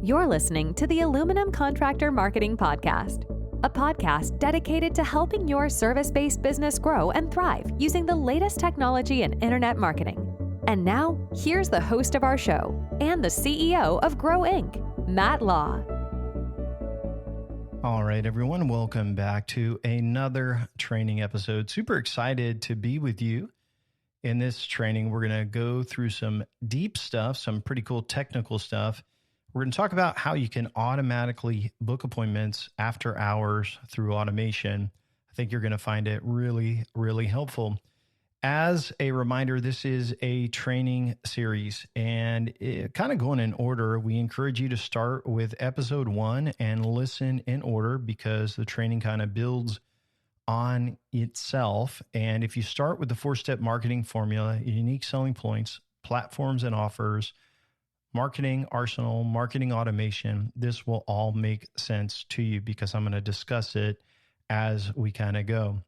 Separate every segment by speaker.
Speaker 1: You're listening to the Aluminum Contractor Marketing Podcast, a podcast dedicated to helping your service-based business grow and thrive using the latest technology in internet marketing. And now, here's the host of our show and the CEO of Grow Inc., Matt Law.
Speaker 2: All right, everyone, welcome back to another training episode. Super excited to be with you. In this training, we're going to go through some deep stuff, some pretty cool technical stuff. We're going to talk about how you can automatically book appointments after hours through automation. I think you're going to find it really, really helpful. As a reminder, this is a training series and kind of going in order. We encourage you to start with episode 1 and listen in order because the training kind of builds on itself. And if you start with the 4-step marketing formula, unique selling points, platforms and offers, marketing arsenal, marketing automation, this will all make sense to you because I'm going to discuss it as we kind of go.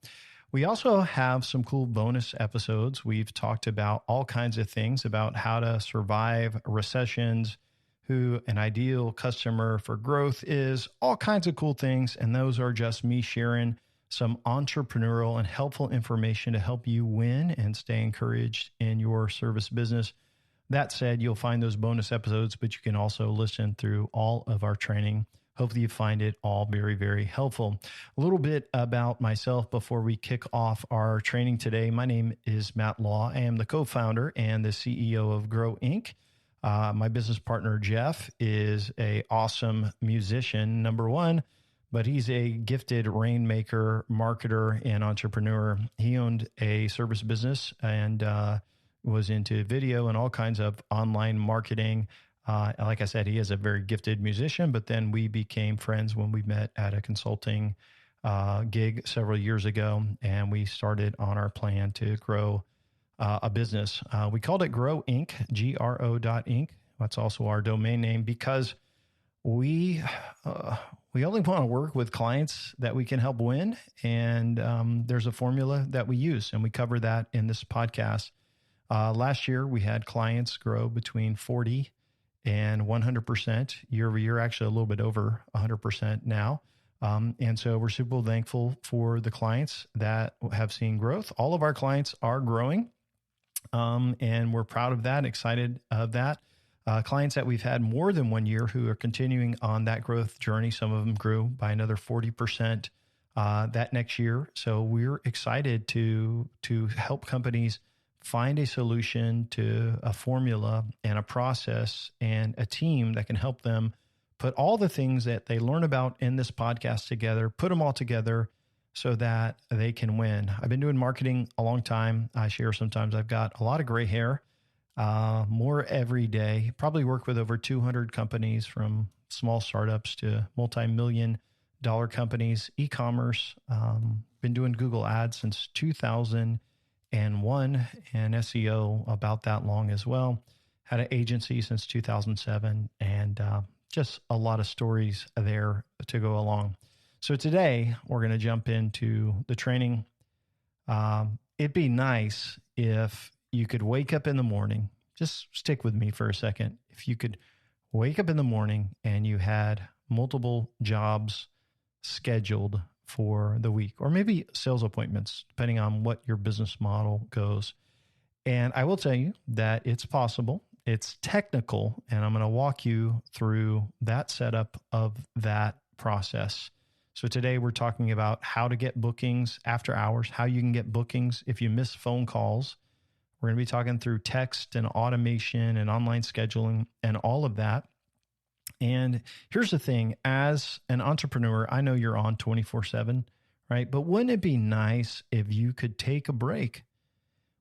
Speaker 2: We also have some cool bonus episodes. We've talked about all kinds of things about how to survive recessions, who an ideal customer for growth is, all kinds of cool things. And those are just me sharing some entrepreneurial and helpful information to help you win and stay encouraged in your service business. That said, you'll find those bonus episodes, but you can also listen through all of our training. Hopefully you find it all very, very helpful. A little bit about myself before we kick off our training today. My name is Matt Law. I am the co-founder and the CEO of Grow Inc. My business partner, Jeff, is an awesome musician, number one, but he's a gifted rainmaker, marketer, and entrepreneur. He owned a service business and was into video and all kinds of online marketing. Like I said, he is a very gifted musician, but then we became friends when we met at a consulting gig several years ago, and we started on our plan to grow a business. We called it Grow Inc., GRO.Inc. That's also our domain name because we only want to work with clients that we can help win, and there's a formula that we use, and we cover that in this podcast. Last year, we had clients grow between 40 and 100% year over year, actually a little bit over 100% now. And so we're super thankful for the clients that have seen growth. All of our clients are growing, and we're proud of that, excited of that. Clients that we've had more than 1 year who are continuing on that growth journey. Some of them grew by another 40% that next year. So we're excited to help companies find a solution to a formula and a process and a team that can help them put all the things that they learn about in this podcast together, put them all together so that they can win. I've been doing marketing a long time. I share sometimes I've got a lot of gray hair, more every day, probably work with over 200 companies from small startups to multi-million-dollar companies, e-commerce, been doing Google ads since 2001 and SEO about that long as well. Had an agency since 2007 and just a lot of stories there to go along. So today we're going to jump into the training. It'd be nice if you could wake up in the morning, just stick with me for a second. If you could wake up in the morning and you had multiple jobs scheduled for the week, or maybe sales appointments, depending on what your business model goes. And I will tell you that it's possible, it's technical, and I'm going to walk you through that setup of that process. So today we're talking about how to get bookings after hours, how you can get bookings if you miss phone calls. We're going to be talking through text and automation and online scheduling and all of that. And here's the thing, as an entrepreneur, I know you're on 24/7, right? But wouldn't it be nice if you could take a break?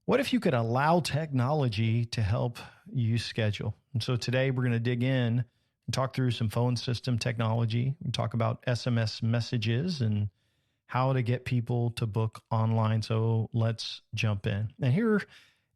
Speaker 2: What if you could allow technology to help you schedule? And so today we're going to dig in and talk through some phone system technology and talk about SMS messages and how to get people to book online. So let's jump in. And here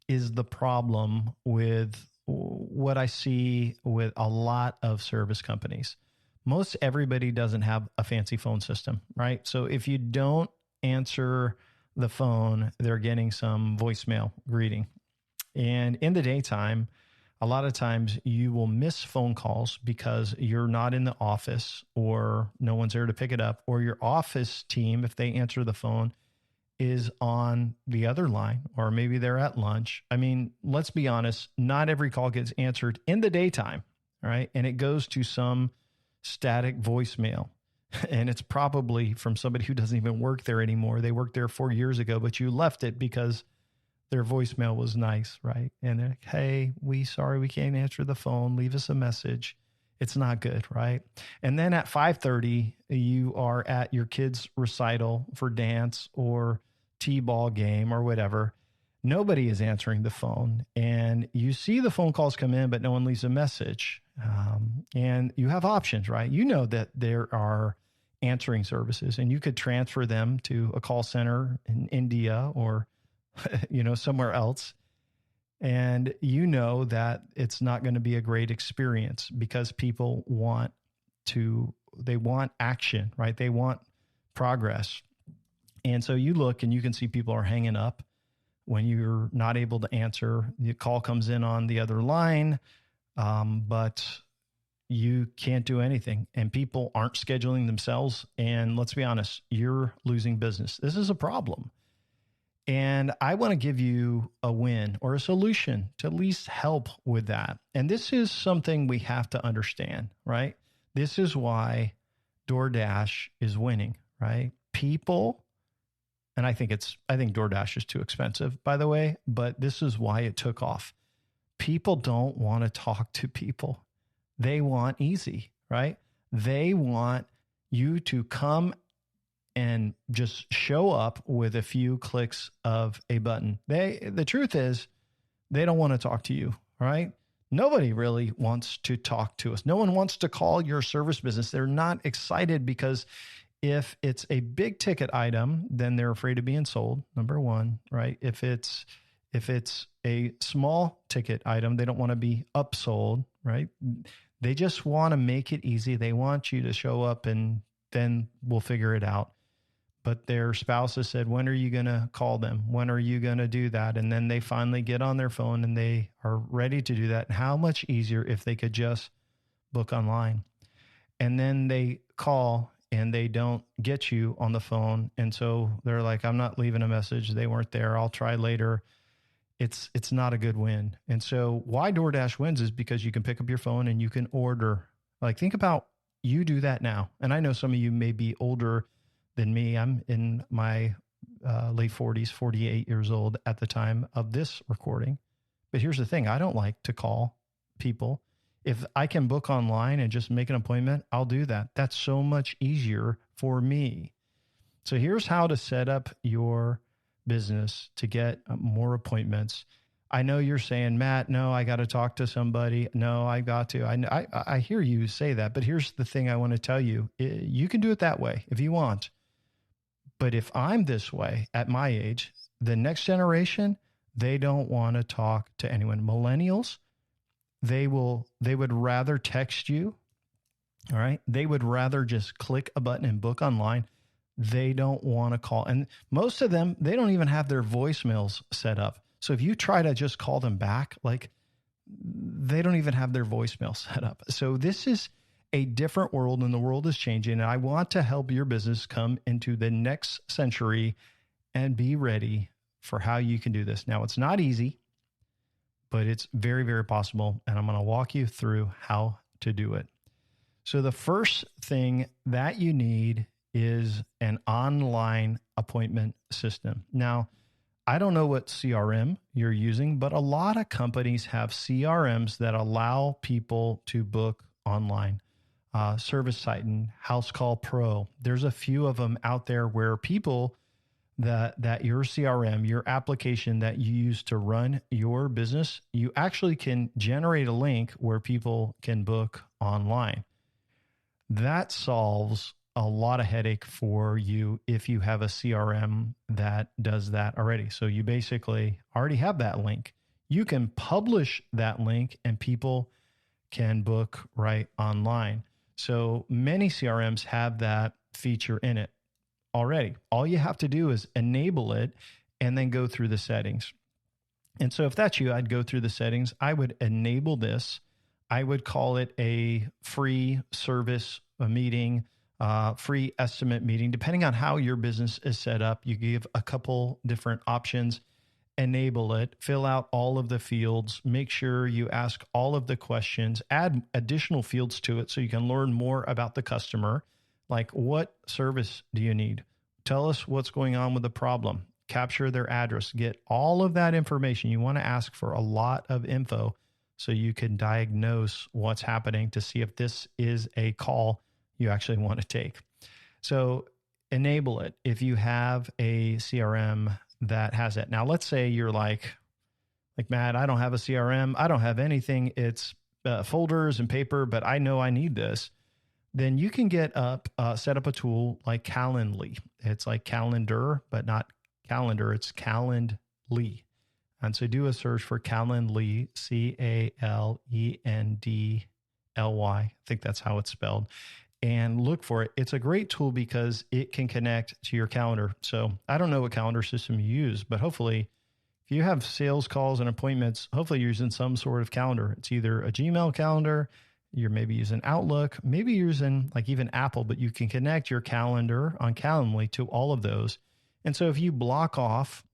Speaker 2: is the problem with what I see with a lot of service companies. Most everybody doesn't have a fancy phone system, right? So if you don't answer the phone, they're getting some voicemail greeting. And in the daytime, a lot of times you will miss phone calls because you're not in the office or no one's there to pick it up, or your office team, if they answer the phone, is on the other line, or maybe they're at lunch. I mean, let's be honest, not every call gets answered in the daytime, right? And it goes to some static voicemail. And it's probably from somebody who doesn't even work there anymore. They worked there 4 years ago, but you left it because their voicemail was nice, right? And they're like, hey, sorry, we can't answer the phone. Leave us a message. It's not good, right? And then at 5:30, you are at your kid's recital for dance or t-ball game or whatever. Nobody is answering the phone. And you see the phone calls come in, but no one leaves a message. And you have options, right? You know that there are answering services, and you could transfer them to a call center in India or somewhere else. And you know that it's not going to be a great experience because people want action, right? They want progress. And so you look and you can see people are hanging up when you're not able to answer. The call comes in on the other line, but you can't do anything, and people aren't scheduling themselves. And let's be honest, you're losing business. This is a problem. And I want to give you a win or a solution to at least help with that. And this is something we have to understand, right? This is why DoorDash is winning, right? People, and I think DoorDash is too expensive, by the way, but this is why it took off. People don't want to talk to people. They want easy, right? They want you to come and just show up with a few clicks of a button. The truth is, they don't want to talk to you, right? Nobody really wants to talk to us. No one wants to call your service business. They're not excited because if it's a big ticket item, then they're afraid of being sold, number one, right? If it's a small ticket item, they don't want to be upsold, right? They just want to make it easy. They want you to show up and then we'll figure it out. But their spouse has said, when are you going to call them? When are you going to do that? And then they finally get on their phone and they are ready to do that. And how much easier if they could just book online. And then they call and they don't get you on the phone. And so they're like, I'm not leaving a message. They weren't there. I'll try later. It's not a good win. And so why DoorDash wins is because you can pick up your phone and you can order. Like, think about you do that now. And I know some of you may be older than me. I'm in my late 40s, 48 years old at the time of this recording. But here's the thing. I don't like to call people. If I can book online and just make an appointment, I'll do that. That's so much easier for me. So here's how to set up your business to get more appointments. I know you're saying, Matt, no, I got to talk to somebody. No, I got to. I hear you say that, but here's the thing I want to tell you. You can do it that way if you want. But if I'm this way at my age, the next generation, they don't want to talk to anyone. Millennials, they would rather text you. All right. They would rather just click a button and book online. They don't want to call. And most of them, they don't even have their voicemails set up. So if you try to just call them back, like, they don't even have their voicemail set up. So this is a different world, and the world is changing. And I want to help your business come into the next century and be ready for how you can do this. Now, it's not easy, but it's very, very possible. And I'm going to walk you through how to do it. So the first thing that you need is an online appointment system. Now, I don't know what CRM you're using, but a lot of companies have CRMs that allow people to book online. ServiceTitan, House Call Pro. There's a few of them out there where people that your CRM, your application that you use to run your business, you actually can generate a link where people can book online. That solves a lot of headache for you if you have a CRM that does that already. So you basically already have that link. You can publish that link and people can book right online. So many CRMs have that feature in it already. All you have to do is enable it and then go through the settings. And so if that's you, I'd go through the settings. I would enable this. I would call it a free service meeting, free estimate meeting. Depending on how your business is set up, you give a couple different options. Enable it, fill out all of the fields, make sure you ask all of the questions, add additional fields to it so you can learn more about the customer. Like, what service do you need? Tell us what's going on with the problem. Capture their address, get all of that information. You want to ask for a lot of info so you can diagnose what's happening to see if this is a call you actually want to take. So enable it. If you have a CRM that has it. Now, let's say you're like, Matt, I don't have a CRM. I don't have anything. It's folders and paper, but I know I need this. Then you can set up a tool like Calendly. It's like calendar, but not calendar. It's Calendly. And so do a search for Calendly, Calendly. I think that's how it's spelled. And look for it. It's a great tool because it can connect to your calendar. So I don't know what calendar system you use, but hopefully if you have sales calls and appointments, hopefully you're using some sort of calendar. It's either a Gmail calendar, you're maybe using Outlook, maybe you're using like even Apple, but you can connect your calendar on Calendly to all of those. And so if you block off,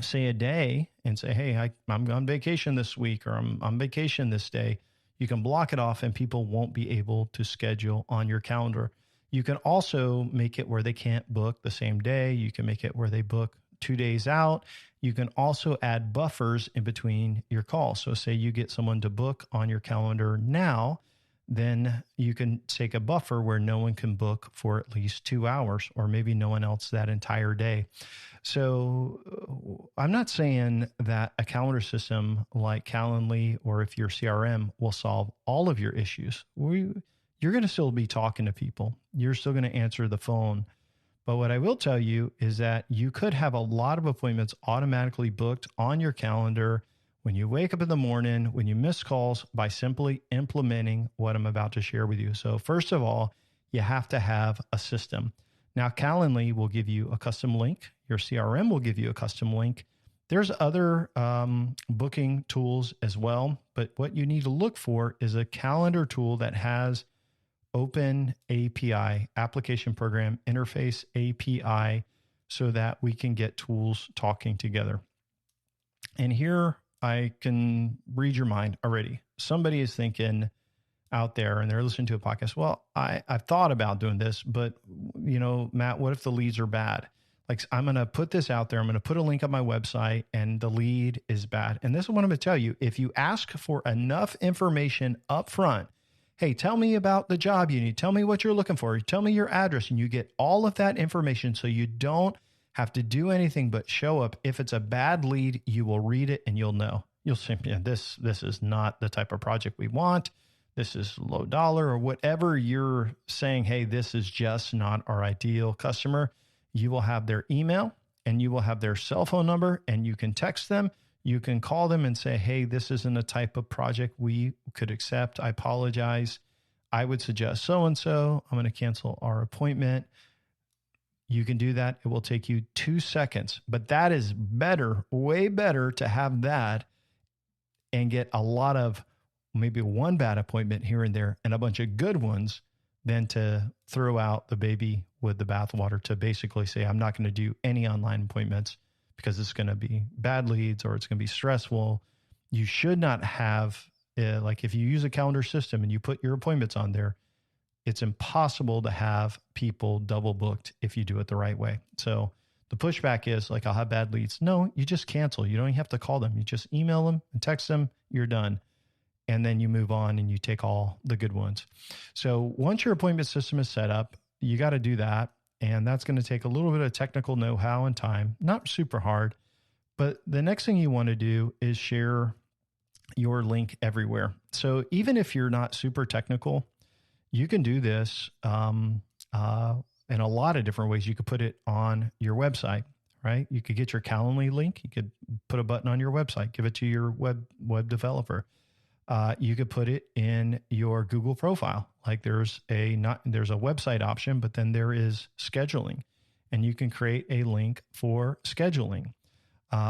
Speaker 2: say, a day and say, hey, I'm on vacation this week, or I'm on vacation this day, you can block it off and people won't be able to schedule on your calendar. You can also make it where they can't book the same day. You can make it where they book 2 days out. You can also add buffers in between your calls. So say you get someone to book on your calendar now, then you can take a buffer where no one can book for at least 2 hours, or maybe no one else that entire day. So I'm not saying that a calendar system like Calendly, or if your CRM, will solve all of your issues. You're going to still be talking to people. You're still going to answer the phone. But what I will tell you is that you could have a lot of appointments automatically booked on your calendar when you wake up in the morning, when you miss calls, by simply implementing what I'm about to share with you. So first of all, you have to have a system. Now, Calendly will give you a custom link. Your CRM will give you a custom link. There's other booking tools as well, but what you need to look for is a calendar tool that has Open API, Application Program Interface API, so that we can get tools talking together. And here I can read your mind already. Somebody is thinking out there and they're listening to a podcast, well, I've thought about doing this, but Matt, what if the leads are bad? Like, I'm going to put this out there. I'm going to put a link on my website and the lead is bad. And this is what I'm going to tell you. If you ask for enough information up front, hey, tell me about the job you need. Tell me what you're looking for. Tell me your address, and you get all of that information so you don't have to do anything but show up. If it's a bad lead, you will read it and you'll know. You'll say, yeah, this is not the type of project we want. This is low dollar, or whatever you're saying. Hey, this is just not our ideal customer. You will have their email and you will have their cell phone number, and you can text them. You can call them and say, hey, this isn't a type of project we could accept. I apologize. I would suggest so-and-so. I'm going to cancel our appointment. You can do that. It will take you 2 seconds, but that is better, way better to have that and get a lot of maybe one bad appointment here and there and a bunch of good ones than to throw out the baby with the bathwater, to basically say, I'm not going to do any online appointments because it's going to be bad leads or it's going to be stressful. You should not have, like if you use a calendar system and you put your appointments on there, it's impossible to have people double booked if you do it the right way. So the pushback is like, I'll have bad leads. No, you just cancel. You don't even have to call them. You just email them and text them. You're done. And then you move on and you take all the good ones. So once your appointment system is set up, you got to do that. And that's going to take a little bit of technical know-how and time, not super hard. But the next thing you want to do is share your link everywhere. So even if you're not super technical, you can do this in a lot of different ways. You could put it on your website, right? You could get your Calendly link. You could put a button on your website, give it to your web developer. You could put it in your Google profile. Like there's a website option, but then there is scheduling, and you can create a link for scheduling.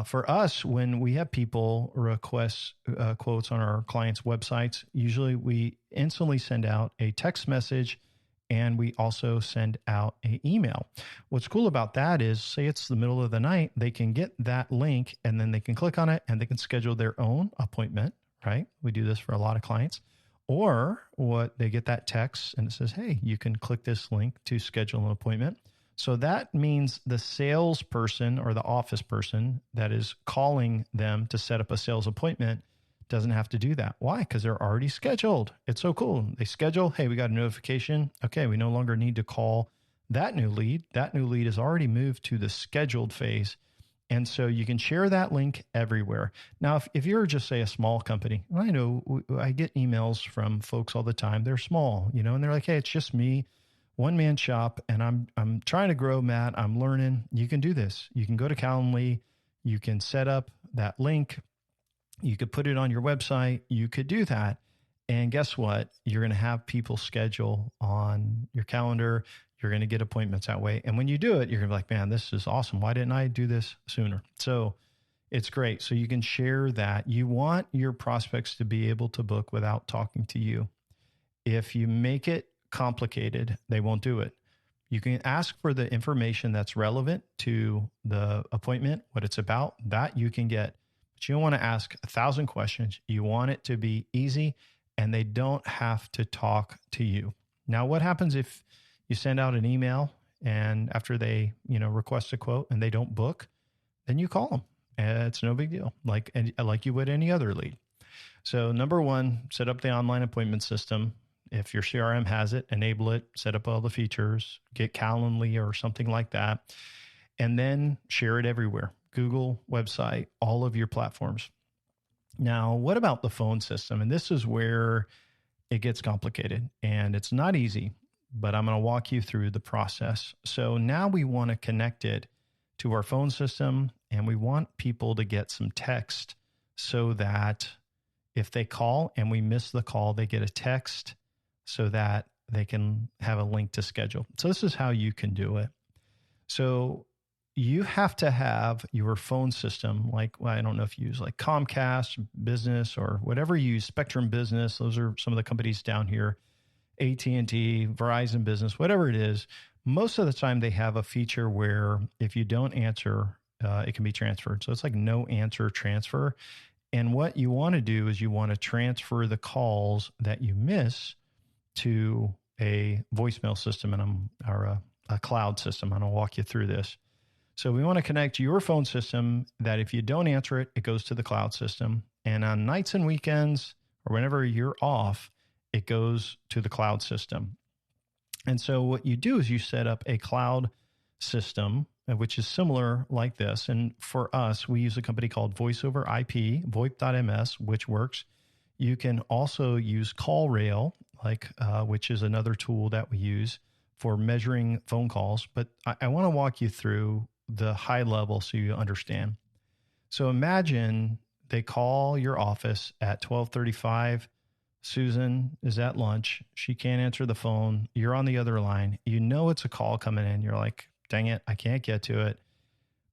Speaker 2: For us, when we have people request quotes on our clients' websites, usually we instantly send out a text message and we also send out an email. What's cool about that is, say it's the middle of the night, they can get that link and then they can click on it and they can schedule their own appointment, right? We do this for a lot of clients. Or what they get that text and it says, hey, you can click this link to schedule an appointment. So that means the salesperson or the office person that is calling them to set up a sales appointment doesn't have to do that. Why? Because they're already scheduled. It's so cool. They schedule, hey, we got a notification. Okay, we no longer need to call that new lead. That new lead is already moved to the scheduled phase. And so you can share that link everywhere. Now, if you're just, say, a small company, I know I get emails from folks all the time. They're small, and they're like, hey, it's just me. One-man shop, and I'm trying to grow, Matt. I'm learning. You can do this. You can go to Calendly. You can set up that link. You could put it on your website. You could do that. And guess what? You're going to have people schedule on your calendar. You're going to get appointments that way. And when you do it, you're going to be like, man, this is awesome. Why didn't I do this sooner? So it's great. So you can share that. You want your prospects to be able to book without talking to you. If you make it complicated, they won't do it. You can ask for the information that's relevant to the appointment, what it's about, that you can get. But you don't want to ask 1,000 questions. You want it to be easy and they don't have to talk to you. Now, what happens if you send out an email and after they, request a quote and they don't book? Then you call them. It's no big deal, like you would any other lead. So number one, set up the online appointment system. If your CRM has it, enable it, set up all the features, get Calendly or something like that, and then share it everywhere. Google, website, all of your platforms. Now, what about the phone system? And this is where it gets complicated and it's not easy, but I'm going to walk you through the process. So now we want to connect it to our phone system and we want people to get some text so that if they call and we miss the call, they get a text so that they can have a link to schedule. So this is how you can do it. So you have to have your phone system, I don't know if you use like Comcast Business or whatever you use, Spectrum Business. Those are some of the companies down here, AT&T, Verizon Business, whatever it is. Most of the time they have a feature where if you don't answer, it can be transferred. So it's like no answer transfer. And what you want to do is you want to transfer the calls that you miss to a voicemail system or a cloud system. I'm going to walk you through this. So we want to connect your phone system that if you don't answer it, it goes to the cloud system. And on nights and weekends or whenever you're off, it goes to the cloud system. And so what you do is you set up a cloud system, which is similar like this. And for us, we use a company called Voice over IP, VoIP.ms, which works. You can also use CallRail, which is another tool that we use for measuring phone calls. But I want to walk you through the high level so you understand. So imagine they call your office at 12:35. Susan is at lunch. She can't answer the phone. You're on the other line. You know it's a call coming in. You're like, dang it, I can't get to it.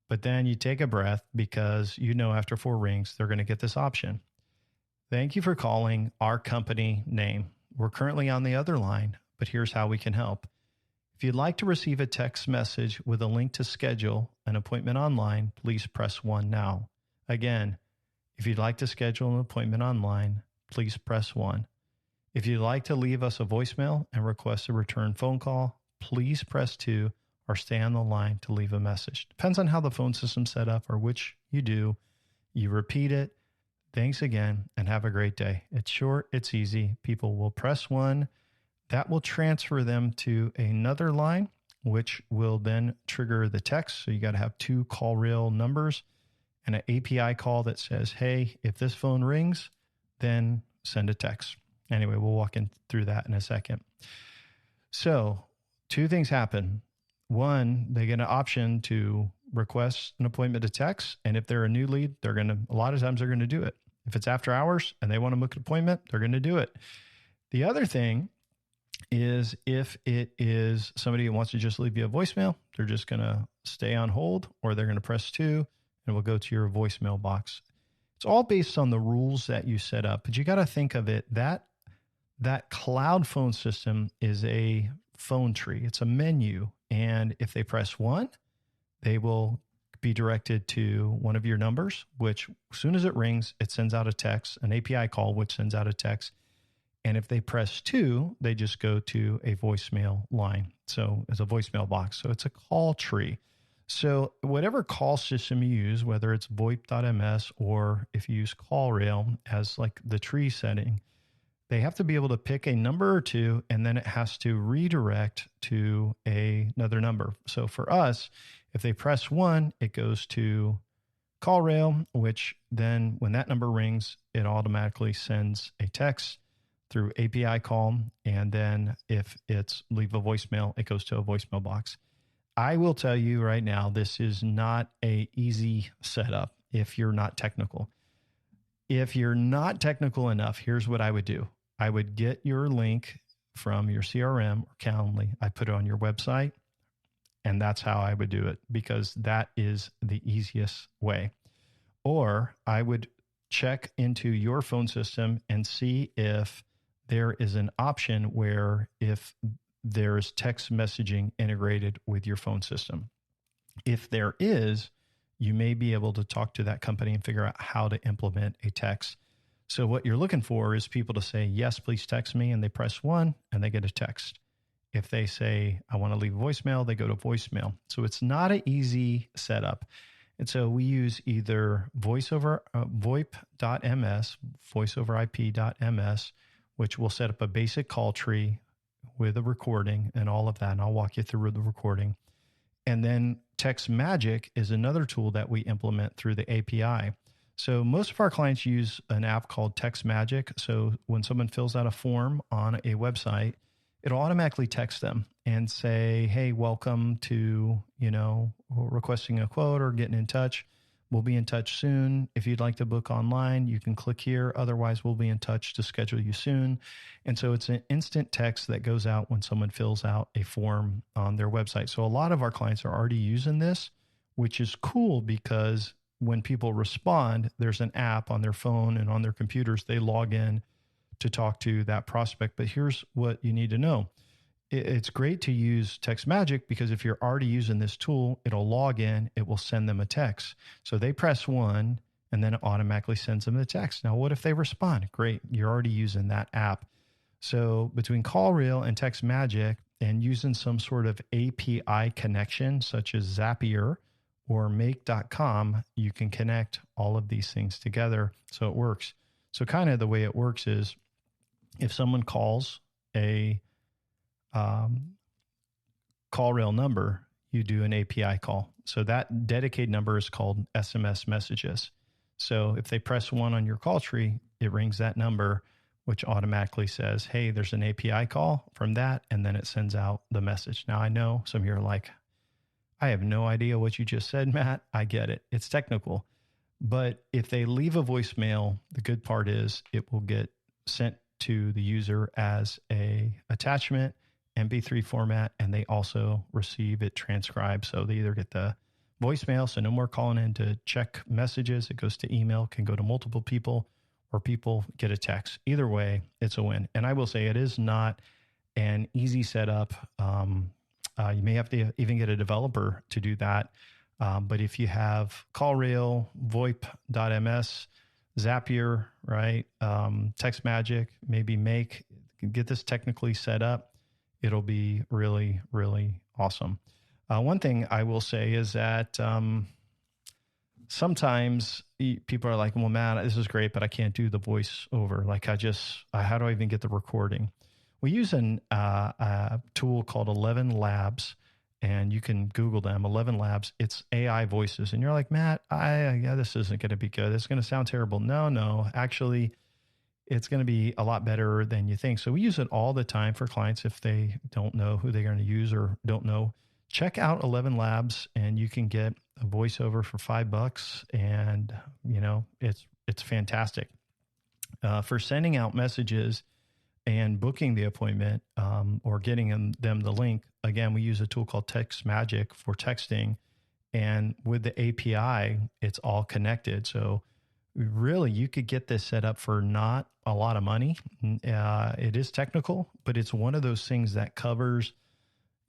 Speaker 2: But then you take a breath because you know after 4 rings, they're going to get this option. Thank you for calling our company name. We're currently on the other line, but here's how we can help. If you'd like to receive a text message with a link to schedule an appointment online, please press 1 now. Again, if you'd like to schedule an appointment online, please press 1. If you'd like to leave us a voicemail and request a return phone call, please press 2 or stay on the line to leave a message. Depends on how the phone system's set up or which you do. You repeat it. Thanks again and have a great day. It's short, it's easy. People will press 1. That will transfer them to another line, which will then trigger the text. So you got to have 2 CallRail numbers and an API call that says, hey, if this phone rings, then send a text. Anyway, we'll walk in through that in a second. So 2 things happen. 1, they get an option to request an appointment to text. And if they're a new lead, a lot of times they're going to do it. If it's after hours and they want to book an appointment, they're going to do it. The other thing is if it is somebody who wants to just leave you a voicemail, they're just going to stay on hold or they're going to press 2 and it will go to your voicemail box. It's all based on the rules that you set up, but you got to think of it that cloud phone system is a phone tree. It's a menu. And if they press 1, they will be directed to one of your numbers, which as soon as it rings, it sends out a text, an API call, which sends out a text. And if they press 2, they just go to a voicemail line. So it's a voicemail box. So it's a call tree. So whatever call system you use, whether it's VoIP.ms or if you use CallRail as like the tree setting, they have to be able to pick a number or two, and then it has to redirect to another number. So for us, if they press 1, it goes to CallRail, which then when that number rings, it automatically sends a text through API call. And then if it's leave a voicemail, it goes to a voicemail box. I will tell you right now, this is not an easy setup if you're not technical. If you're not technical enough, here's what I would do. I would get your link from your CRM or Calendly. I put it on your website, and that's how I would do it because that is the easiest way. Or I would check into your phone system and see if there is an option where if there's text messaging integrated with your phone system. If there is, you may be able to talk to that company and figure out how to implement a text. So what you're looking for is people to say, yes, please text me. And they press 1 and they get a text. If they say, I want to leave a voicemail, they go to voicemail. So it's not an easy setup. And so we use either VoIP.ms, voiceoverip.ms, which will set up a basic call tree with a recording and all of that. And I'll walk you through the recording. And then Text Magic is another tool that we implement through the API. So most of our clients use an app called Text Magic. So when someone fills out a form on a website, it'll automatically text them and say, hey, welcome to, requesting a quote or getting in touch. We'll be in touch soon. If you'd like to book online, you can click here. Otherwise, we'll be in touch to schedule you soon. And so it's an instant text that goes out when someone fills out a form on their website. So a lot of our clients are already using this, which is cool because when people respond, there's an app on their phone and on their computers. They log in to talk to that prospect. But here's what you need to know. It's great to use Text Magic because if you're already using this tool, it'll log in, it will send them a text. So they press 1 and then it automatically sends them a text. Now, what if they respond? Great. You're already using that app. So between CallRail and Text Magic and using some sort of API connection, such as Zapier or make.com, you can connect all of these things together so it works. So kind of the way it works is if someone calls a CallRail number, you do an API call. So that dedicated number is called SMS messages. So if they press 1 on your call tree, it rings that number, which automatically says, hey, there's an API call from that. And then it sends out the message. Now I know some of you are like, I have no idea what you just said, Matt. I get it. It's technical. But if they leave a voicemail, the good part is it will get sent to the user as a attachment, MP3 format, and they also receive it transcribed. So they either get the voicemail, so no more calling in to check messages. It goes to email, can go to multiple people, or people get a text. Either way, it's a win. And I will say it is not an easy setup. You may have to even get a developer to do that. But if you have CallRail, VoIP.ms, Zapier, right? Text Magic, maybe get this technically set up. It'll be really, really awesome. One thing I will say is that sometimes people are like, well, man, this is great, but I can't do the voiceover. Like how do I even get the recording? We use a tool called 11 Labs, and you can Google them, 11 Labs. It's AI voices. And you're like, Matt, this isn't going to be good. It's going to sound terrible. No, actually, it's going to be a lot better than you think. So we use it all the time for clients if they don't know who they're going to use or don't know. Check out 11 Labs, and you can get a voiceover for $5, and it's fantastic. For sending out messages and booking the appointment or getting them the link, again, we use a tool called Text Magic for texting, And with the API, it's all connected. So really, you could get this set up for not a lot of money. It is technical, but it's one of those things that covers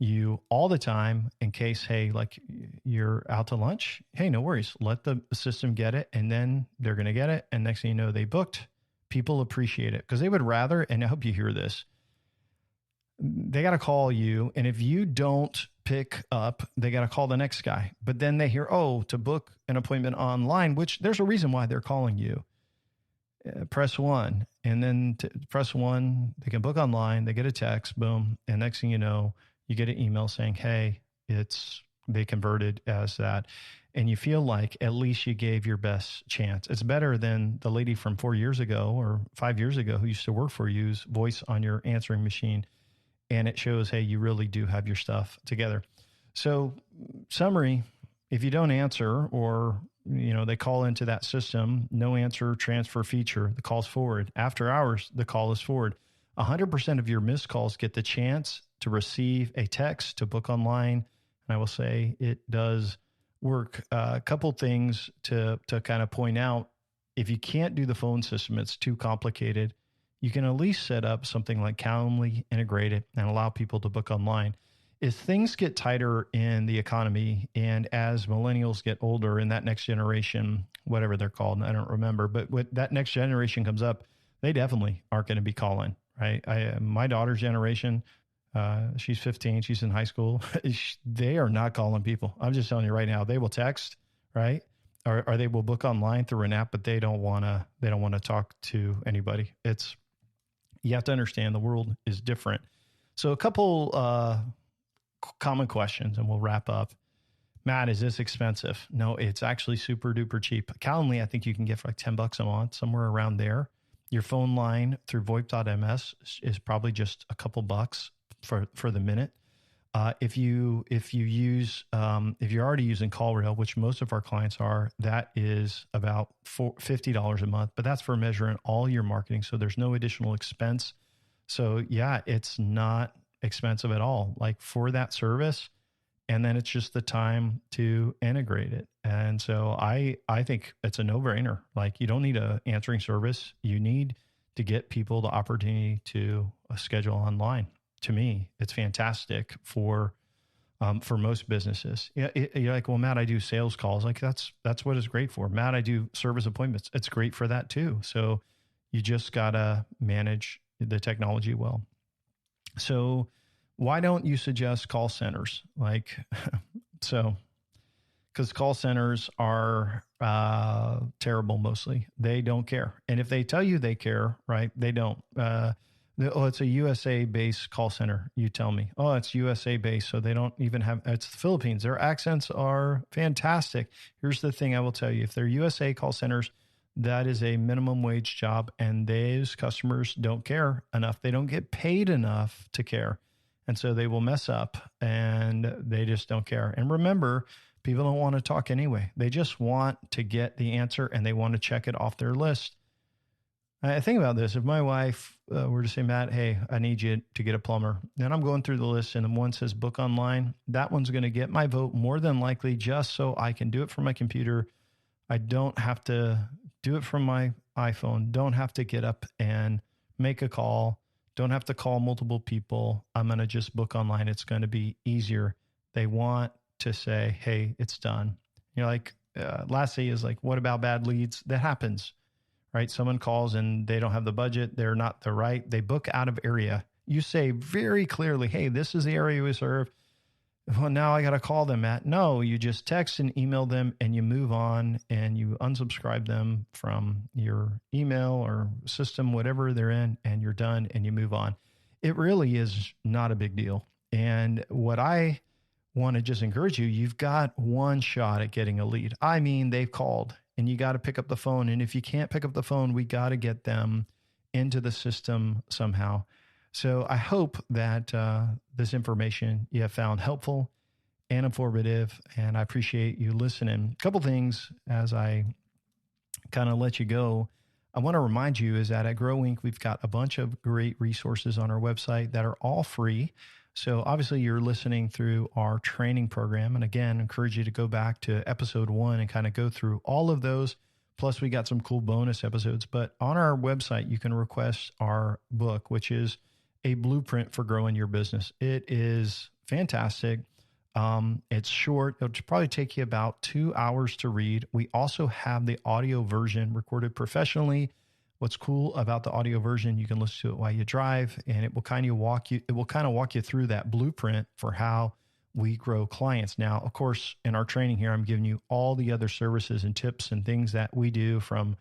Speaker 2: you all the time in case, hey, like you're out to lunch. Hey, no worries. Let the system get it, and then they're going to get it. And next thing you know, they booked. People appreciate it because they would rather, and I hope you hear this, they got to call you. And if you don't pick up, they got to call the next guy. But then they hear, oh, to book an appointment online, which there's a reason why they're calling you. Press 1. And then press 1, they can book online. They get a text, boom. And next thing you know, you get an email saying, hey, they converted as that. And you feel like at least you gave your best chance. It's better than the lady from 4 years ago or 5 years ago who used to work for you's voice on your answering machine. And it shows, hey, you really do have your stuff together. So summary, if you don't answer or, they call into that system, no answer transfer feature, the call's forward. After hours, the call is forward. 100% of your missed calls get the chance to receive a text to book online. And I will say it does work. A couple things to kind of point out. If you can't do the phone system, it's too complicated. You can at least set up something like Calendly integrated and allow people to book online. As things get tighter in the economy and as millennials get older and that next generation, whatever they're called, I don't remember, but when that next generation comes up, they definitely aren't going to be calling, right? My daughter's generation, she's 15, she's in high school. They are not calling people. I'm just telling you right now, they will text, right? Or they will book online through an app, but they don't want to talk to anybody. You have to understand the world is different. So a couple common questions and we'll wrap up. Matt, is this expensive? No, it's actually super duper cheap. Calendly, I think you can get for like $10 a month, somewhere around there. Your phone line through VoIP.ms is probably just a couple bucks for the minute. If you're already using CallRail, which most of our clients are, that is about $50 a month, but that's for measuring all your marketing. So there's no additional expense. So yeah, it's not expensive at all, like for that service. And then it's just the time to integrate it. And so I think it's a no-brainer. Like you don't need an answering service. You need to get people the opportunity to schedule online. To me, it's fantastic for most businesses. You're like, well, Matt, I do sales calls. Like that's what it's great for. Matt, I do service appointments. It's great for that too. So you just gotta manage the technology well. So why don't you suggest call centers? Because call centers are terrible mostly. They don't care. And if they tell you they care, right, they don't. It's a USA-based call center, you tell me. Oh, it's USA-based, so they don't even have, it's the Philippines. Their accents are fantastic. Here's the thing I will tell you. If they're USA call centers, that is a minimum wage job, and those customers don't care enough. They don't get paid enough to care. And so they will mess up, and they just don't care. And remember, people don't want to talk anyway. They just want to get the answer, and they want to check it off their list. I think about this. If my wife were to say, Matt, hey, I need you to get a plumber, and I'm going through the list and one says book online, that one's going to get my vote more than likely just so I can do it from my computer. I don't have to do it from my iPhone, don't have to get up and make a call, don't have to call multiple people. I'm going to just book online. It's going to be easier. They want to say, hey, it's done. Lastly is like, what about bad leads? That happens. Right? Someone calls and they don't have the budget. They're not the right. They book out of area. You say very clearly, hey, this is the area we serve. Well, now I got to call them, Matt. No, you just text and email them and you move on and you unsubscribe them from your email or system, whatever they're in, and you're done and you move on. It really is not a big deal. And what I want to just encourage you, you've got one shot at getting a lead. I mean, they've called. And you got to pick up the phone. And if you can't pick up the phone, we got to get them into the system somehow. So I hope that this information you have found helpful and informative. And I appreciate you listening. A couple things as I kind of let you go. I want to remind you is that at Grow Inc., we've got a bunch of great resources on our website that are all free. So obviously you're listening through our training program. And again, I encourage you to go back to episode 1 and kind of go through all of those. Plus we got some cool bonus episodes, but on our website, you can request our book, which is a blueprint for growing your business. It is fantastic. It's short. It'll probably take you about 2 hours to read. We also have the audio version recorded professionally. What's cool about the audio version, you can listen to it while you drive, and it will kind of walk you through that blueprint for how we grow clients. Now, of course, in our training here, I'm giving you all the other services and tips and things that we do, from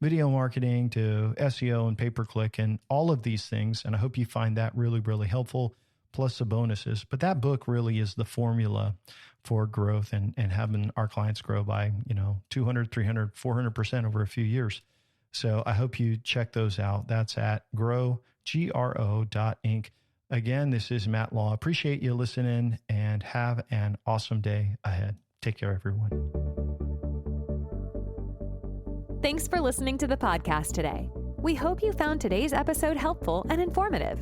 Speaker 2: video marketing to SEO and pay-per-click and all of these things. And I hope you find that really, really helpful, plus the bonuses. But that book really is the formula for growth and having our clients grow by, 200, 300, 400% over a few years. So I hope you check those out. That's at GRO.inc. Again, this is Matt Law. Appreciate you listening and have an awesome day ahead. Take care, everyone.
Speaker 1: Thanks for listening to the podcast today. We hope you found today's episode helpful and informative.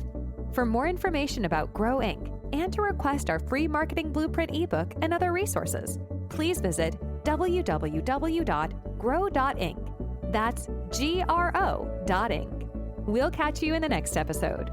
Speaker 1: For more information about Grow Inc. and to request our free marketing blueprint ebook and other resources, please visit www.grow.inc. That's GRO.inc. We'll catch you in the next episode.